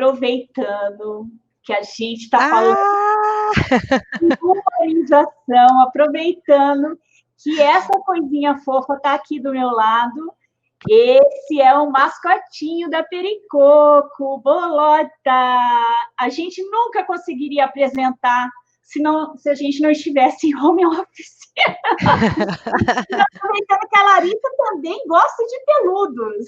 aproveitando que a gente está falando Ah! de humanização, aproveitando que essa coisinha fofa está aqui do meu lado. Esse é o mascotinho da Pericoco, Bolota. A gente nunca conseguiria apresentar se a gente não estivesse em home office. Aproveitando que a Larissa também gosta de peludos.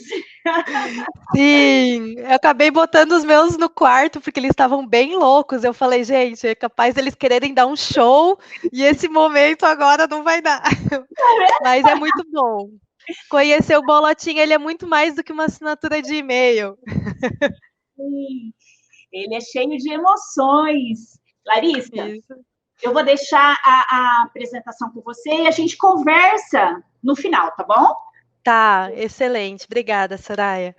Sim, eu acabei botando os meus no quarto, porque eles estavam bem loucos. Eu falei, gente, é capaz deles quererem dar um show, e esse momento agora não vai dar. Mas é muito bom. Conhecer o Bolotinha, ele é muito mais do que uma assinatura de e-mail. Sim, ele é cheio de emoções. Larissa, Isso. eu vou deixar a apresentação com você e a gente conversa no final, tá bom? Tá, excelente. Obrigada, Soraya.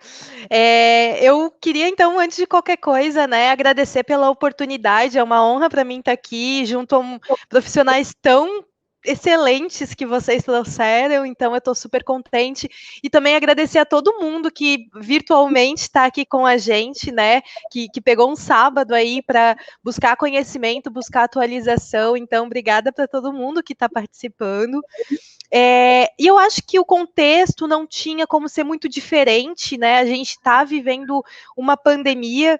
Eu queria, então, antes de qualquer coisa, né, agradecer pela oportunidade. É uma honra para mim estar aqui junto a profissionais tão excelentes que vocês trouxeram, então eu estou super contente. E também agradecer a todo mundo que virtualmente está aqui com a gente, né, que pegou um sábado aí para buscar conhecimento, buscar atualização. Então, obrigada para todo mundo que está participando. E eu acho que o contexto não tinha como ser muito diferente, né? A gente está vivendo uma pandemia,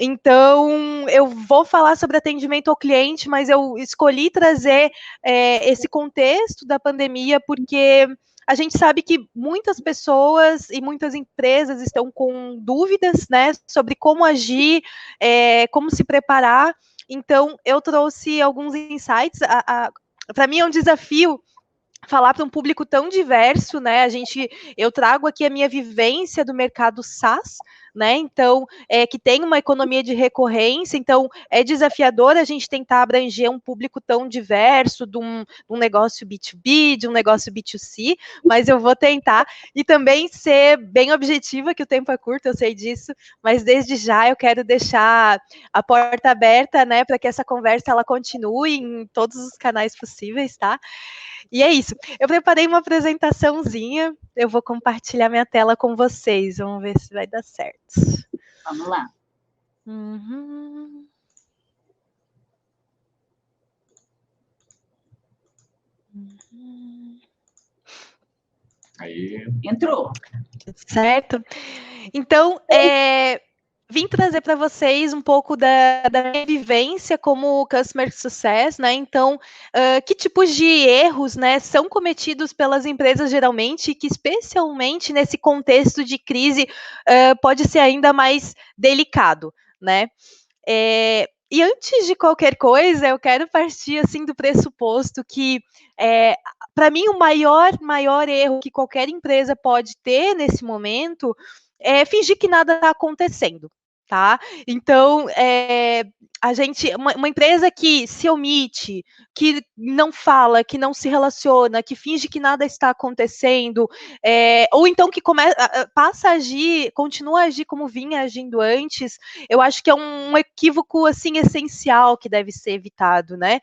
então eu vou falar sobre atendimento ao cliente, mas eu escolhi trazer esse contexto da pandemia porque a gente sabe que muitas pessoas e muitas empresas estão com dúvidas, né, sobre como agir, como se preparar. Então eu trouxe alguns insights. Para mim é um desafio falar para um público tão diverso, né? Eu trago aqui a minha vivência do mercado SaaS, né? Então, que tem uma economia de recorrência, então é desafiador a gente tentar abranger um público tão diverso, de um negócio B2B, de um negócio B2C, mas eu vou tentar, e também ser bem objetiva, que o tempo é curto, eu sei disso, mas desde já eu quero deixar a porta aberta, né, para que essa conversa ela continue em todos os canais possíveis, tá? E é isso. Eu preparei uma apresentaçãozinha. Eu vou compartilhar minha tela com vocês. Vamos ver se vai dar certo. Vamos lá. Uhum. Aí. Entrou. Certo? Então, vim trazer para vocês um pouco da minha vivência como Customer Success, né? Então, que tipos de erros, né, são cometidos pelas empresas geralmente, que especialmente nesse contexto de crise pode ser ainda mais delicado, né? E antes de qualquer coisa, eu quero partir assim do pressuposto que, para mim, o maior erro que qualquer empresa pode ter nesse momento é fingir que nada está acontecendo, tá? Então, uma empresa que se omite, que não fala, que não se relaciona, que finge que nada está acontecendo, ou então que passa a agir, continua a agir como vinha agindo antes, eu acho que é um equívoco assim essencial que deve ser evitado, né?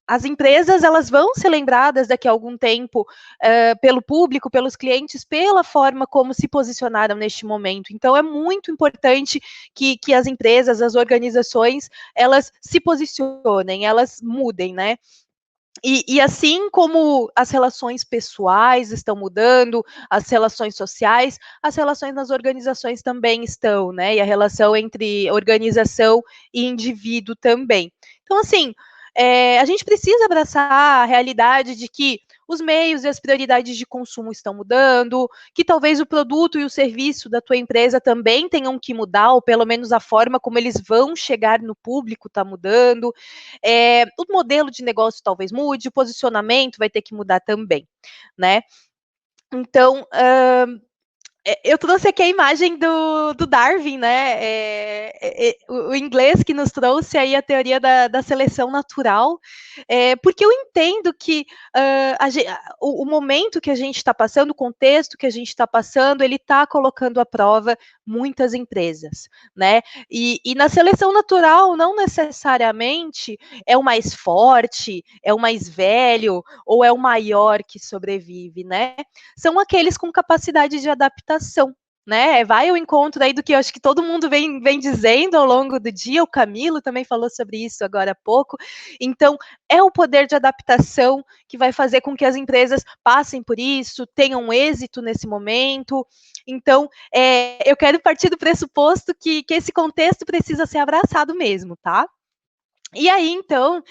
As empresas elas vão ser lembradas daqui a algum tempo pelo público, pelos clientes, pela forma como se posicionaram neste momento. Então é muito importante que as empresas, as organizações, elas se posicionem, elas mudem, né? E assim como as relações pessoais estão mudando, as relações sociais, as relações nas organizações também estão, né? E a relação entre organização e indivíduo também. Então, assim, a gente precisa abraçar a realidade de que os meios e as prioridades de consumo estão mudando, que talvez o produto e o serviço da tua empresa também tenham que mudar, ou pelo menos a forma como eles vão chegar no público está mudando. O modelo de negócio talvez mude, o posicionamento vai ter que mudar também, né? Então, eu trouxe aqui a imagem do Darwin, né? O inglês que nos trouxe aí a teoria da seleção natural, porque eu entendo que o momento que a gente está passando, o contexto que a gente está passando, ele está colocando à prova muitas empresas, né? E na seleção natural, não necessariamente é o mais forte, é o mais velho, ou é o maior que sobrevive, né? São aqueles com capacidade de adaptação. né? Vai ao encontro aí do que eu acho que todo mundo vem dizendo ao longo do dia. O Camilo também falou sobre isso agora há pouco. Então, é o poder de adaptação que vai fazer com que as empresas passem por isso, tenham êxito nesse momento. Então, eu quero partir do pressuposto que esse contexto precisa ser abraçado mesmo, tá? E aí, então,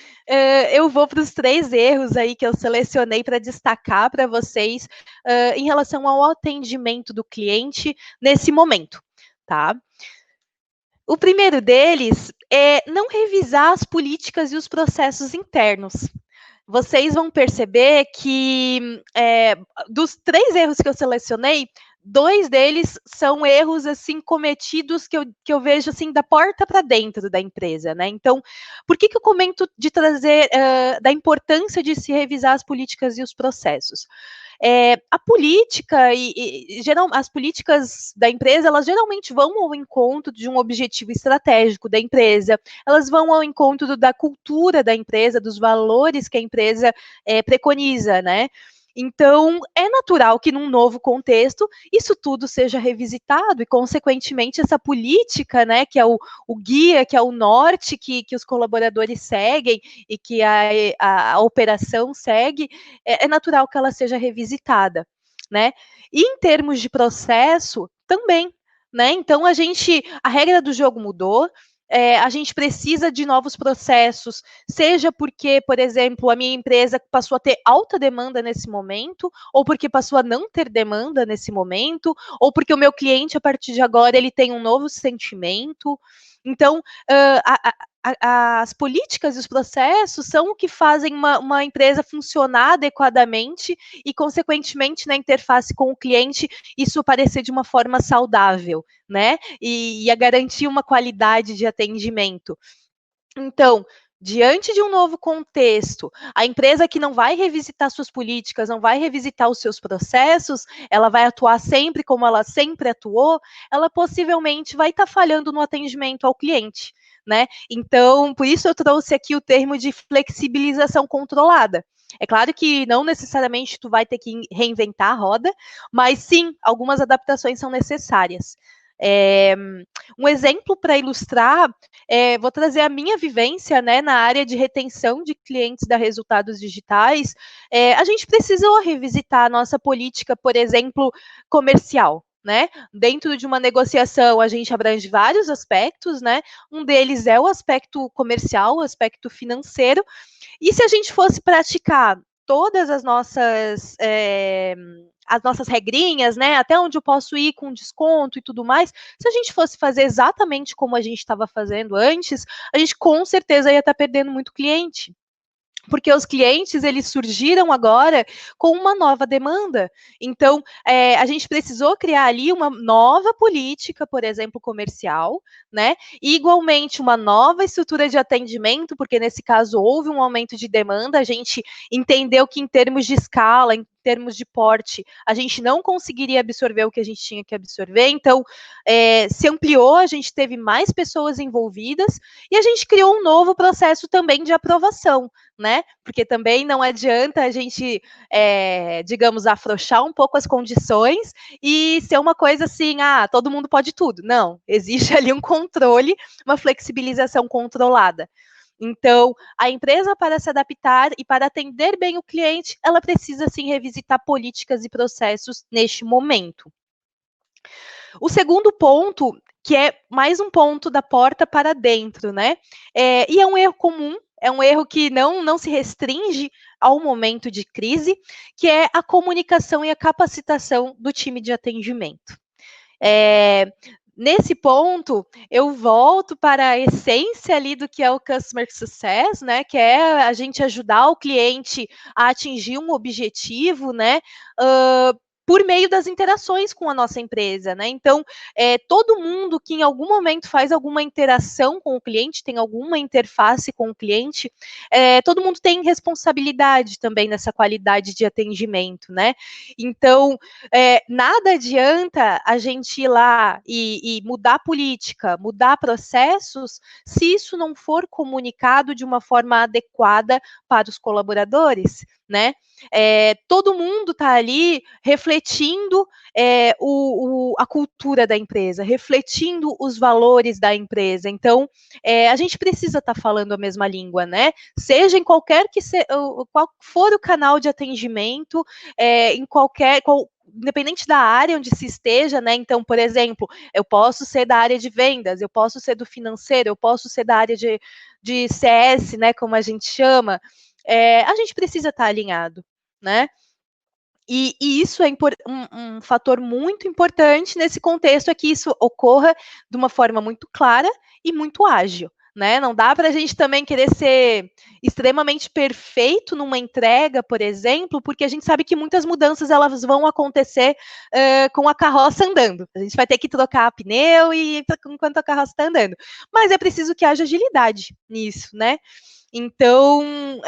eu vou para os 3 erros aí que eu selecionei para destacar para vocês, em relação ao atendimento do cliente nesse momento, tá? O primeiro deles é não revisar as políticas e os processos internos. Vocês vão perceber que, dos 3 erros que eu selecionei, 2 deles são erros, assim, cometidos que eu vejo, assim, da porta para dentro da empresa, né. Então, por que eu comento de trazer, da importância de se revisar as políticas e os processos? A política as políticas da empresa, elas geralmente vão ao encontro de um objetivo estratégico da empresa, elas vão ao encontro da cultura da empresa, dos valores que a empresa preconiza, né? Então, é natural que num novo contexto isso tudo seja revisitado e, consequentemente, essa política, né, que é o guia, que é o norte que os colaboradores seguem e que a operação segue, é natural que ela seja revisitada, né? E em termos de processo, também, né? Então, a regra do jogo mudou, a gente precisa de novos processos, seja porque, por exemplo, a minha empresa passou a ter alta demanda nesse momento, ou porque passou a não ter demanda nesse momento, ou porque o meu cliente, a partir de agora, ele tem um novo sentimento. Então, as políticas e os processos são o que fazem uma empresa funcionar adequadamente e, consequentemente, na interface com o cliente, isso aparecer de uma forma saudável, né? E a garantir uma qualidade de atendimento. Então, diante de um novo contexto, a empresa que não vai revisitar suas políticas, não vai revisitar os seus processos, ela vai atuar sempre como ela sempre atuou, ela possivelmente vai estar falhando no atendimento ao cliente, né? Então, por isso eu trouxe aqui o termo de flexibilização controlada. É claro que não necessariamente tu vai ter que reinventar a roda, mas sim, algumas adaptações são necessárias. Um exemplo para ilustrar, vou trazer a minha vivência, né, na área de retenção de clientes da Resultados Digitais. A gente precisou revisitar a nossa política, por exemplo, comercial, né? Dentro de uma negociação, a gente abrange vários aspectos, né? Um deles é o aspecto comercial, o aspecto financeiro. E se a gente fosse praticar todas as nossas regrinhas, né, até onde eu posso ir com desconto e tudo mais, se a gente fosse fazer exatamente como a gente estava fazendo antes, a gente com certeza ia estar perdendo muito cliente. Porque os clientes, eles surgiram agora com uma nova demanda. Então, a gente precisou criar ali uma nova política, por exemplo, comercial, né? E, igualmente, uma nova estrutura de atendimento, porque nesse caso houve um aumento de demanda, a gente entendeu que em termos de escala, em termos de porte, a gente não conseguiria absorver o que a gente tinha que absorver, então se ampliou, a gente teve mais pessoas envolvidas e a gente criou um novo processo também de aprovação, né? Porque também não adianta a gente, digamos, afrouxar um pouco as condições e ser uma coisa assim, todo mundo pode tudo. Não, existe ali um controle, uma flexibilização controlada. Então, a empresa, para se adaptar e para atender bem o cliente, ela precisa sim revisitar políticas e processos neste momento. O segundo ponto, que é mais um ponto da porta para dentro, né? E é um erro comum, é um erro que não se restringe ao momento de crise, que é a comunicação e a capacitação do time de atendimento. Nesse ponto, eu volto para a essência ali do que é o Customer Success, né? Que é a gente ajudar o cliente a atingir um objetivo, né? Por meio das interações com a nossa empresa, né? Então, todo mundo que em algum momento faz alguma interação com o cliente, tem alguma interface com o cliente, todo mundo tem responsabilidade também nessa qualidade de atendimento, né? Então, nada adianta a gente ir lá e mudar política, mudar processos, se isso não for comunicado de uma forma adequada para os colaboradores, né? Todo mundo está ali refletindo refletindo a cultura da empresa, refletindo os valores da empresa. Então, a gente precisa estar falando a mesma língua, né? Seja em qualquer qual for o canal de atendimento, independente da área onde se esteja, né? Então, por exemplo, eu posso ser da área de vendas, eu posso ser do financeiro, eu posso ser da área de CS, né? Como a gente chama. A gente precisa estar alinhado, né? E isso é um fator muito importante nesse contexto, é que isso ocorra de uma forma muito clara e muito ágil, né? Não dá para a gente também querer ser extremamente perfeito numa entrega, por exemplo, porque a gente sabe que muitas mudanças elas vão acontecer com a carroça andando. A gente vai ter que trocar pneu enquanto a carroça está andando. Mas é preciso que haja agilidade nisso, né? Então,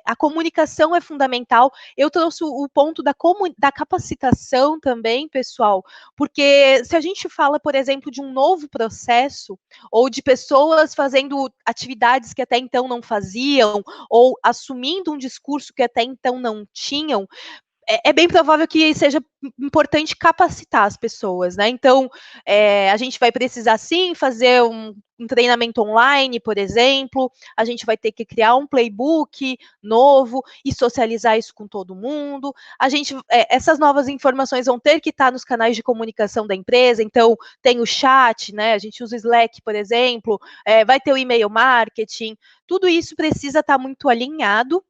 a comunicação é fundamental. Eu trouxe o ponto da capacitação também, pessoal, porque se a gente fala, por exemplo, de um novo processo, ou de pessoas fazendo atividades que até então não faziam, ou assumindo um discurso que até então não tinham, é bem provável que seja importante capacitar as pessoas, né? Então, a gente vai precisar, sim, fazer um treinamento online, por exemplo, a gente vai ter que criar um playbook novo e socializar isso com todo mundo. Essas novas informações vão ter que estar nos canais de comunicação da empresa, então tem o chat, né? A gente usa o Slack, por exemplo, vai ter o e-mail marketing, tudo isso precisa estar muito alinhado.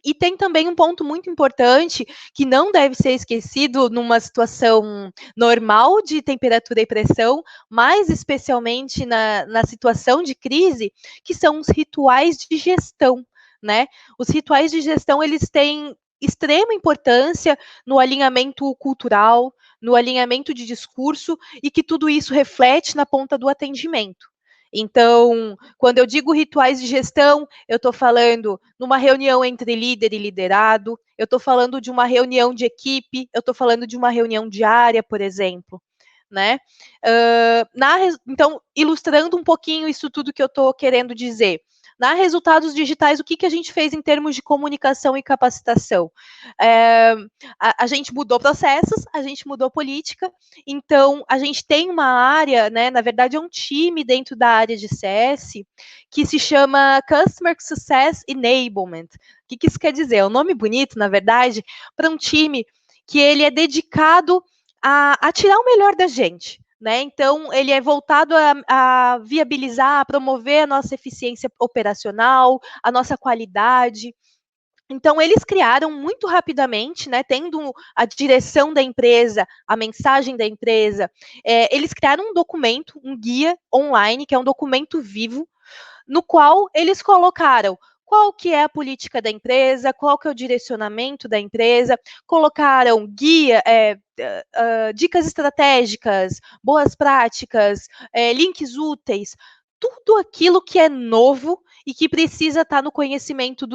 E tem também um ponto muito importante que não deve ser esquecido numa situação normal de temperatura e pressão, mas especialmente na situação de crise, que são os rituais de gestão, né? Os rituais de gestão, eles têm extrema importância no alinhamento cultural, no alinhamento de discurso, e que tudo isso reflete na ponta do atendimento. Então, quando eu digo rituais de gestão, eu estou falando numa reunião entre líder e liderado, eu estou falando de uma reunião de equipe, eu estou falando de uma reunião diária, por exemplo, né? Então, ilustrando um pouquinho isso tudo que eu estou querendo dizer. Na Resultados Digitais, o que a gente fez em termos de comunicação e capacitação? A gente mudou processos, a gente mudou política, então a gente tem uma área, né, na verdade é um time dentro da área de CS, que se chama Customer Success Enablement. O que isso quer dizer? É um nome bonito, na verdade, para um time que ele é dedicado a tirar o melhor da gente. Né? Então, ele é voltado a viabilizar, a promover a nossa eficiência operacional, a nossa qualidade. Então, eles criaram muito rapidamente, né, tendo a direção da empresa, a mensagem da empresa, eles criaram um documento, um guia online, que é um documento vivo, no qual eles colocaram qual que é a política da empresa, qual que é o direcionamento da empresa, colocaram guia, dicas estratégicas, boas práticas, links úteis, tudo aquilo que é novo e que precisa estar no conhecimento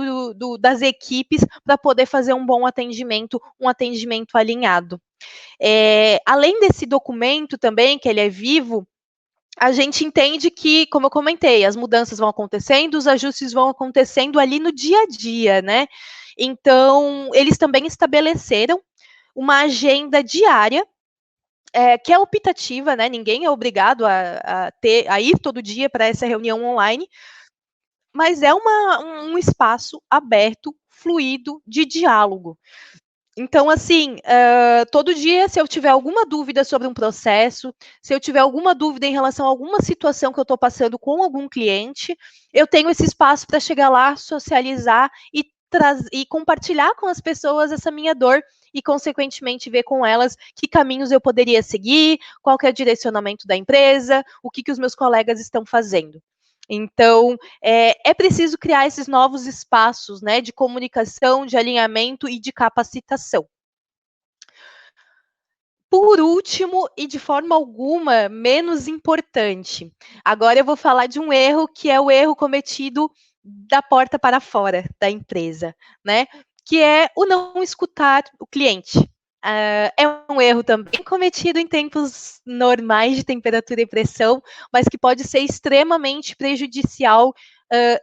das equipes para poder fazer um bom atendimento, um atendimento alinhado. Além desse documento também, que ele é vivo, a gente entende que, como eu comentei, as mudanças vão acontecendo, os ajustes vão acontecendo ali no dia a dia, né? Então, eles também estabeleceram uma agenda diária, que é optativa, né? Ninguém é obrigado a ir todo dia para essa reunião online, mas é um espaço aberto, fluido, de diálogo. Então, assim, todo dia, se eu tiver alguma dúvida sobre um processo, se eu tiver alguma dúvida em relação a alguma situação que eu estou passando com algum cliente, eu tenho esse espaço para chegar lá, socializar e compartilhar com as pessoas essa minha dor e, consequentemente, ver com elas que caminhos eu poderia seguir, qual que é o direcionamento da empresa, o que os meus colegas estão fazendo. Então, é preciso criar esses novos espaços, né, de comunicação, de alinhamento e de capacitação. Por último, e de forma alguma menos importante, agora eu vou falar de um erro que é o erro cometido da porta para fora da empresa, né, que é o não escutar o cliente. É um erro também cometido em tempos normais de temperatura e pressão, mas que pode ser extremamente prejudicial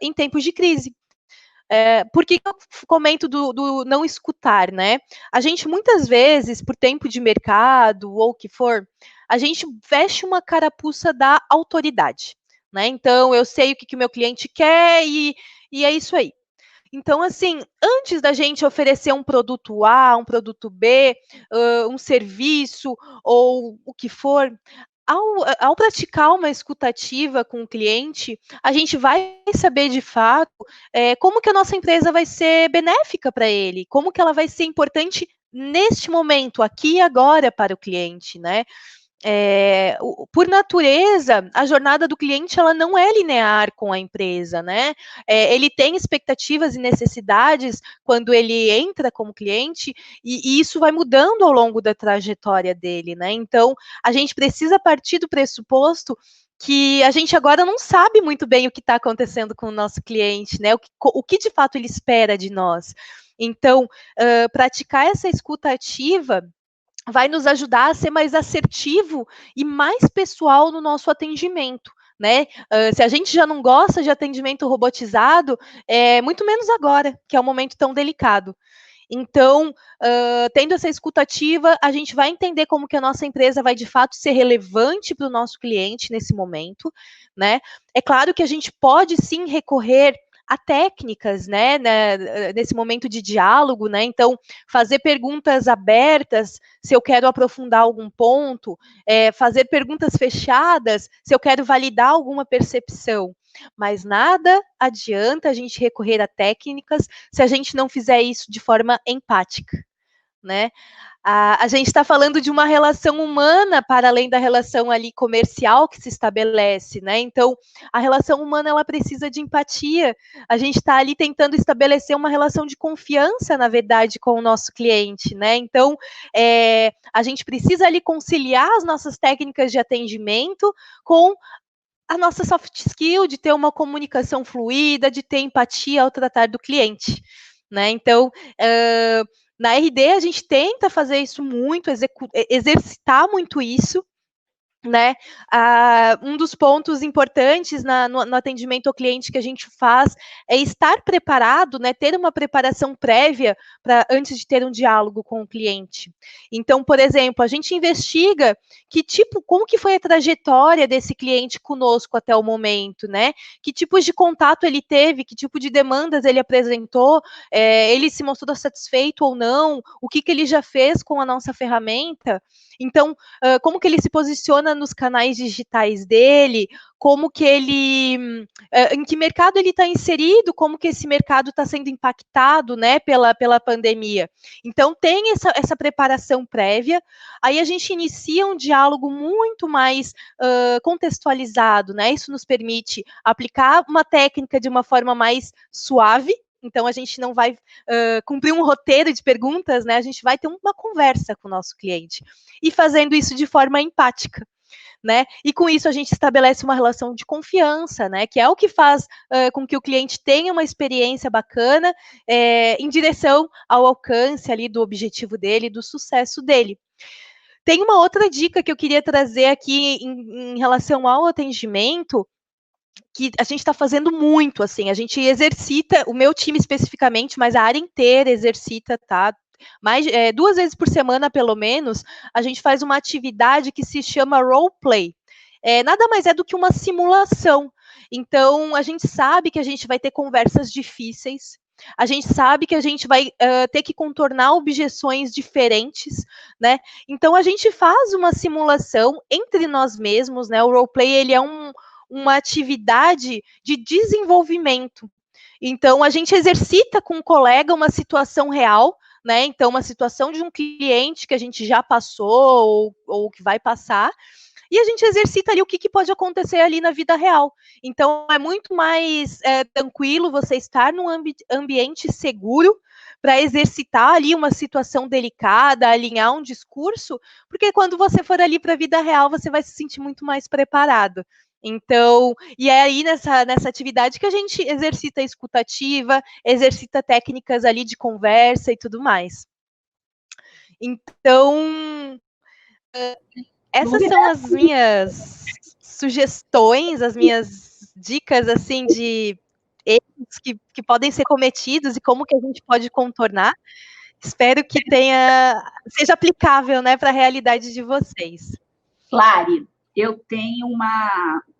em tempos de crise. por que eu comento do não escutar, né? A gente, muitas vezes, por tempo de mercado ou o que for, a gente veste uma carapuça da autoridade, né? Então, eu sei o que o meu cliente quer e é isso aí. Então, assim, antes da gente oferecer um produto A, um produto B, um serviço ou o que for, ao praticar uma escutativa com o cliente, a gente vai saber de fato como que a nossa empresa vai ser benéfica para ele, como que ela vai ser importante neste momento, aqui e agora para o cliente, né? Por natureza, a jornada do cliente ela não é linear com a empresa, né? Ele tem expectativas e necessidades quando ele entra como cliente, e isso vai mudando ao longo da trajetória dele, né? Então, a gente precisa partir do pressuposto que a gente agora não sabe muito bem o que está acontecendo com o nosso cliente, né? O que de fato ele espera de nós. Então, praticar essa escuta ativa vai nos ajudar a ser mais assertivo e mais pessoal no nosso atendimento, né? Se a gente já não gosta de atendimento robotizado, muito menos agora, que é um momento tão delicado. Então, tendo essa escuta ativa, a gente vai entender como que a nossa empresa vai de fato ser relevante para o nosso cliente nesse momento, né? É claro que a gente pode sim recorrer a técnicas, né, nesse momento de diálogo, né? Então, fazer perguntas abertas, se eu quero aprofundar algum ponto, fazer perguntas fechadas, se eu quero validar alguma percepção. Mas nada adianta a gente recorrer a técnicas se a gente não fizer isso de forma empática, né? A gente está falando de uma relação humana para além da relação ali comercial que se estabelece, né? Então, a relação humana ela precisa de empatia. A gente está ali tentando estabelecer uma relação de confiança, na verdade, com o nosso cliente, né? Então, a gente precisa ali conciliar as nossas técnicas de atendimento com a nossa soft skill de ter uma comunicação fluida, de ter empatia ao tratar do cliente, né? Então, na RD a gente tenta fazer isso muito, exercitar muito isso, né? Um dos pontos importantes no atendimento ao cliente que a gente faz é estar preparado, né? Ter uma preparação prévia antes de ter um diálogo com o cliente. Então, por exemplo, a gente investiga como que foi a trajetória desse cliente conosco até o momento, né? Que tipos de contato ele teve, que tipo de demandas ele apresentou, ele se mostrou satisfeito ou não, o que ele já fez com a nossa ferramenta. Então, como que ele se posiciona nos canais digitais dele, como que ele, em que mercado ele está inserido, como que esse mercado está sendo impactado, né, pela pandemia. Então, tem essa preparação prévia, aí a gente inicia um diálogo muito mais contextualizado, né, isso nos permite aplicar uma técnica de uma forma mais suave. Então, a gente não vai cumprir um roteiro de perguntas, né? A gente vai ter uma conversa com o nosso cliente. E fazendo isso de forma empática, né? E com isso a gente estabelece uma relação de confiança, né? Que é o que faz com que o cliente tenha uma experiência bacana em direção ao alcance ali do objetivo dele, do sucesso dele. Tem uma outra dica que eu queria trazer aqui em relação ao atendimento, que a gente está fazendo muito, assim, a gente exercita, o meu time especificamente, mas a área inteira exercita, tá? 2 vezes por semana, pelo menos, a gente faz uma atividade que se chama roleplay. Nada mais é do que uma simulação. Então, a gente sabe que a gente vai ter conversas difíceis, a gente sabe que a gente vai ter que contornar objeções diferentes, né? Então, a gente faz uma simulação entre nós mesmos, né? O roleplay, ele é uma atividade de desenvolvimento. Então, a gente exercita com um colega uma situação real, né? Então, uma situação de um cliente que a gente já passou ou que vai passar, e a gente exercita ali o que pode acontecer ali na vida real. Então, é muito mais tranquilo você estar num ambiente seguro para exercitar ali uma situação delicada, alinhar um discurso, porque quando você for ali para a vida real, você vai se sentir muito mais preparado. Então, e é aí nessa atividade que a gente exercita a escutativa, exercita técnicas ali de conversa e tudo mais. Então, essas são as minhas sugestões, as minhas dicas, assim, de erros que podem ser cometidos e como que a gente pode contornar. Espero que seja aplicável, né, para a realidade de vocês. Lari, eu tenho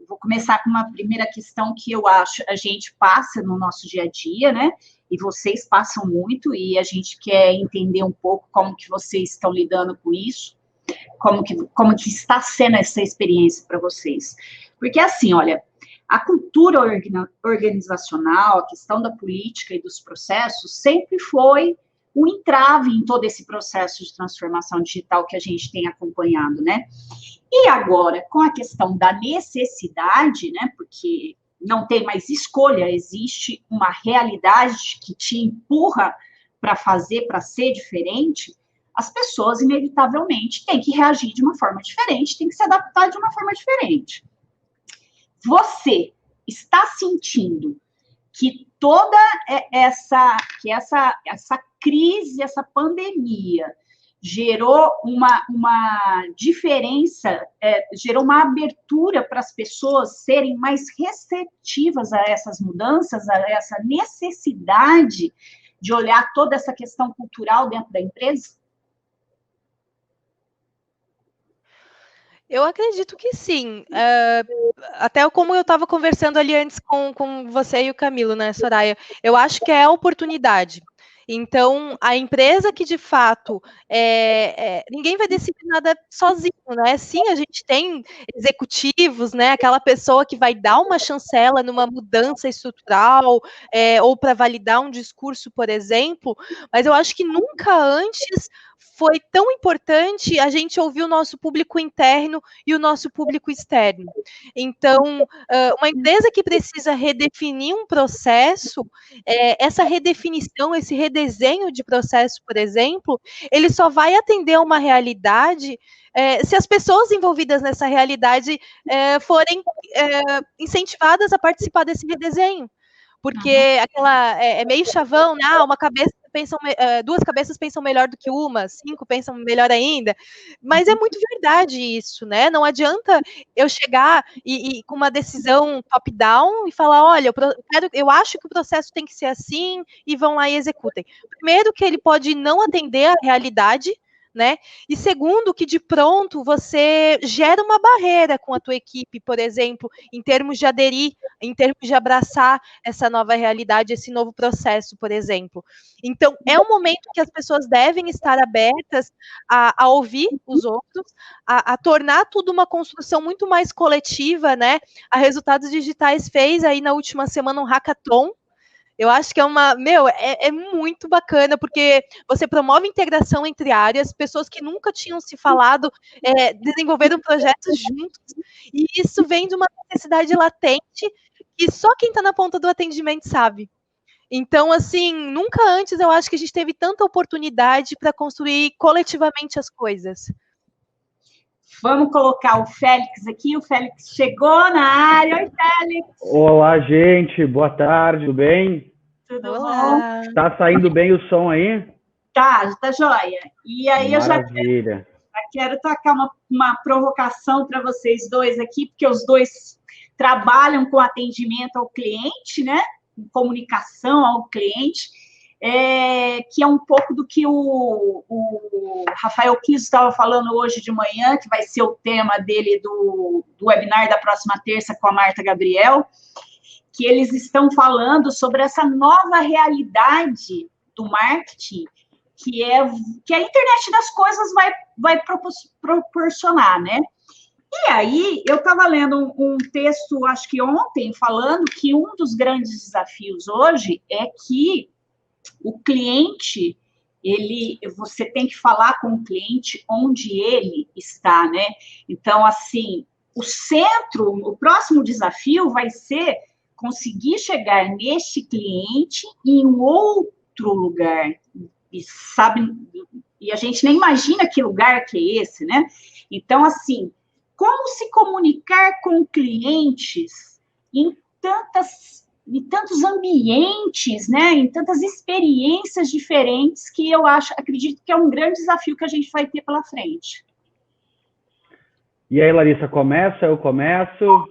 vou começar com uma primeira questão que eu acho a gente passa no nosso dia a dia, né? E vocês passam muito, e a gente quer entender um pouco como que vocês estão lidando com isso, como que está sendo essa experiência para vocês. Porque assim, olha, a cultura organizacional, a questão da política e dos processos sempre foi um entrave em todo esse processo de transformação digital que a gente tem acompanhado, né? E agora, com a questão da necessidade, né? Porque não tem mais escolha, existe uma realidade que te empurra para fazer, para ser diferente, as pessoas, inevitavelmente, têm que reagir de uma forma diferente, têm que se adaptar de uma forma diferente. Você está sentindo que toda essa crise, essa pandemia, gerou uma diferença, gerou uma abertura para as pessoas serem mais receptivas a essas mudanças, a essa necessidade de olhar toda essa questão cultural dentro da empresa? Eu acredito que sim. Até como eu estava conversando ali antes com você e o Camilo, né, Soraya? Eu acho que é a oportunidade. Então, a empresa que de fato ninguém vai decidir nada sozinho, né? Sim, a gente tem executivos, né? Aquela pessoa que vai dar uma chancela numa mudança estrutural, ou para validar um discurso, por exemplo, mas eu acho que nunca antes foi tão importante a gente ouvir o nosso público interno e o nosso público externo. Então, uma empresa que precisa redefinir um processo, essa redefinição, esse redesenho de processo, por exemplo, ele só vai atender a uma realidade se as pessoas envolvidas nessa realidade forem incentivadas a participar desse redesenho. Porque aquela é meio chavão, né? Duas cabeças pensam melhor do que uma, 5 pensam melhor ainda. Mas é muito verdade isso, né? Não adianta eu chegar e com uma decisão top-down e falar, olha, eu acho que o processo tem que ser assim, e vão lá e executem. Primeiro, que ele pode não atender à realidade, né? E segundo, que de pronto você gera uma barreira com a tua equipe, por exemplo, em termos de aderir, em termos de abraçar essa nova realidade, esse novo processo, por exemplo. Então, é um momento que as pessoas devem estar abertas a ouvir os outros, a tornar tudo uma construção muito mais coletiva, né? A Resultados Digitais fez aí na última semana um hackathon. Eu acho que é muito bacana, porque você promove integração entre áreas, pessoas que nunca tinham se falado, desenvolveram projetos juntos, e isso vem de uma necessidade latente que só quem está na ponta do atendimento sabe. Então, assim, nunca antes eu acho que a gente teve tanta oportunidade para construir coletivamente as coisas. Vamos colocar o Félix aqui. O Félix chegou na área. Oi, Félix. Olá, gente. Boa tarde. Tudo bem? Tudo Olá. bom? Tá saindo bem o som aí? Tá joia. E aí Maravilha. eu já quero tacar uma provocação para vocês dois aqui, porque os dois trabalham com atendimento ao cliente, né? Com comunicação ao cliente. Que é um pouco do que o Rafael Kiso estava falando hoje de manhã, que vai ser o tema dele do webinar da próxima terça com a Marta Gabriel, que eles estão falando sobre essa nova realidade do marketing, que a internet das coisas vai proporcionar, né? E aí, eu estava lendo um texto, acho que ontem, falando que um dos grandes desafios hoje é que o cliente, você tem que falar com o cliente onde ele está, né? Então, assim, o próximo desafio vai ser conseguir chegar neste cliente em outro lugar. E a gente nem imagina que lugar que é esse, né? Então, assim, como se comunicar com clientes em tantos ambientes, né, em tantas experiências diferentes, que acredito que é um grande desafio que a gente vai ter pela frente. E aí, Larissa, começa? Eu começo?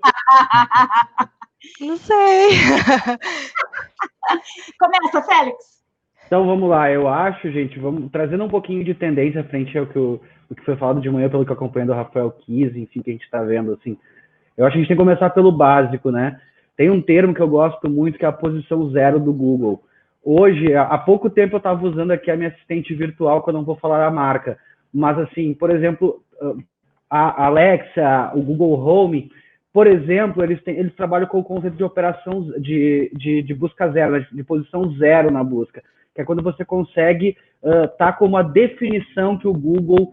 Não sei. Começa, Félix. Então vamos lá, eu acho, gente, vamos trazendo um pouquinho de tendência frente ao que, o que foi falado de manhã, pelo que eu acompanho do Rafael Kiss, enfim, que a gente está vendo, assim. Eu acho que a gente tem que começar pelo básico, né? Tem um termo que eu gosto muito, que é a posição zero do Google. Hoje, há pouco tempo eu estava usando aqui a minha assistente virtual, que eu não vou falar a marca, mas assim, por exemplo, a Alexa, o Google Home, por exemplo, eles trabalham com o conceito de operação de busca zero, de posição zero na busca, que é quando você consegue tá com uma definição que o Google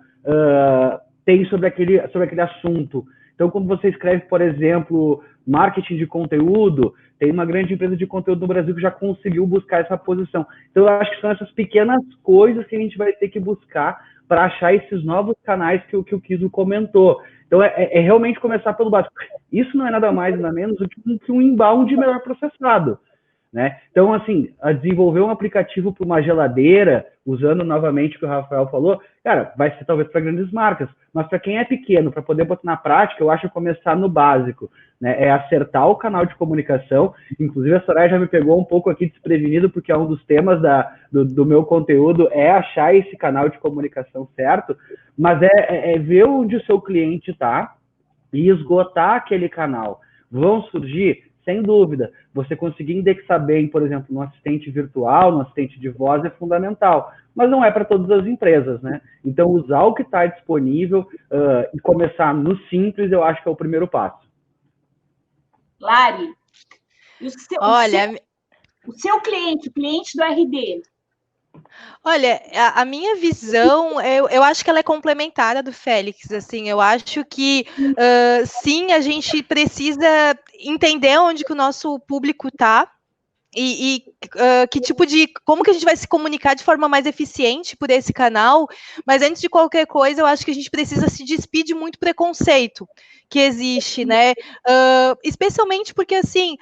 tem sobre aquele assunto. Então, quando você escreve, por exemplo, marketing de conteúdo, tem uma grande empresa de conteúdo no Brasil que já conseguiu buscar essa posição. Então, eu acho que são essas pequenas coisas que a gente vai ter que buscar para achar esses novos canais que o Kiso comentou. Então, é realmente começar pelo básico. Isso não é nada mais, nada menos do que um inbound melhor processado, né? Então, assim, desenvolver um aplicativo para uma geladeira, usando novamente o que o Rafael falou, cara, vai ser talvez para grandes marcas, mas para quem é pequeno, para poder botar na prática, eu acho que começar no básico, né? É acertar o canal de comunicação. Inclusive, a Soraya já me pegou um pouco aqui desprevenido, porque é um dos temas do meu conteúdo, é achar esse canal de comunicação certo, mas é ver onde o seu cliente está e esgotar aquele canal. Vão surgir, sem dúvida, você conseguir indexar bem, por exemplo, no assistente virtual, no assistente de voz é fundamental, mas não é para todas as empresas, né? Então, usar o que está disponível e começar no simples, eu acho que é o primeiro passo. Lari, Olha, o seu cliente do RD. Olha, a minha visão, eu acho que ela é complementar à do Félix, assim, eu acho que, sim, a gente precisa entender onde que o nosso público está, que tipo como que a gente vai se comunicar de forma mais eficiente por esse canal, mas antes de qualquer coisa, eu acho que a gente precisa se despir de muito preconceito que existe, né, especialmente porque, assim,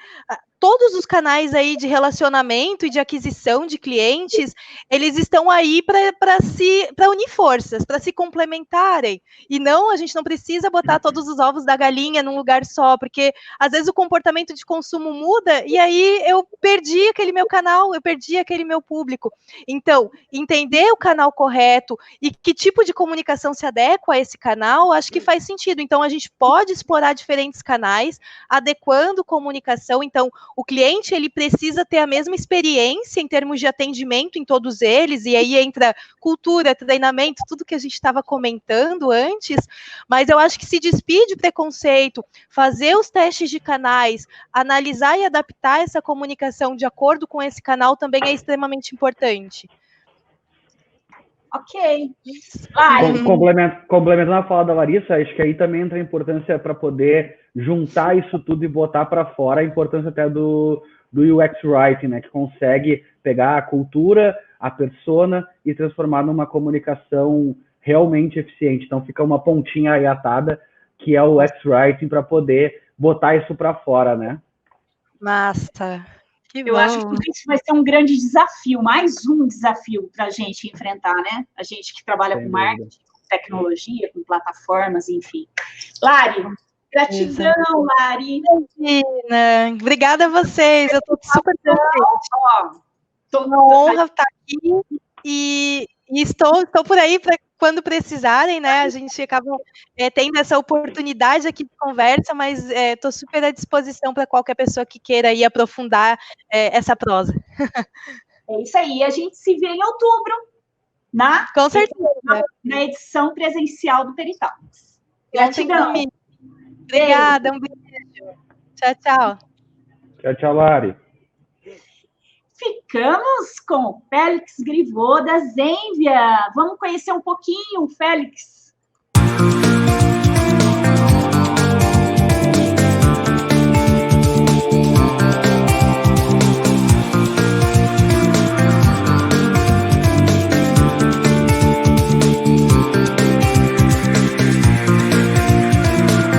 todos os canais aí de relacionamento e de aquisição de clientes, eles estão aí para unir forças, para se complementarem, e não, a gente não precisa botar todos os ovos da galinha num lugar só, porque às vezes o comportamento de consumo muda, e aí eu perdi aquele meu canal, eu perdi aquele meu público. Então, entender o canal correto e que tipo de comunicação se adequa a esse canal, acho que faz sentido. Então, a gente pode explorar diferentes canais, adequando comunicação. Então, o cliente, ele precisa ter a mesma experiência em termos de atendimento em todos eles, e aí entra cultura, treinamento, tudo que a gente estava comentando antes, mas eu acho que se despide de preconceito, fazer os testes de canais, analisar e adaptar essa comunicação de acordo com esse canal também é extremamente importante. Ok. Complementando a fala da Larissa, acho que aí também entra a importância para poder juntar isso tudo e botar para fora, a importância até do UX Writing, né, que consegue pegar a cultura, a persona e transformar numa comunicação realmente eficiente. Então fica uma pontinha aí atada, que é o UX Writing, para poder botar isso para fora, né? Massa. Eu acho que isso vai ser um grande desafio, mais um desafio para a gente enfrentar, né? A gente que trabalha com marketing, com tecnologia, com plataformas, enfim. Lari, gratidão, Lari. Imagina. Obrigada a vocês, eu estou super contente. Estou uma honra estar aqui e estou por aí para quando precisarem, né? A gente acaba tendo essa oportunidade aqui de conversa, mas estou super à disposição para qualquer pessoa que queira ir aprofundar essa prosa. É isso aí, a gente se vê em outubro, com certeza, na edição presencial do Peritalks. Gratidão. Obrigada, um beijo. Tchau, tchau. Tchau, tchau, Lari. Ficamos com o Félix Griveau, da Zenvia. Vamos conhecer um pouquinho, Félix.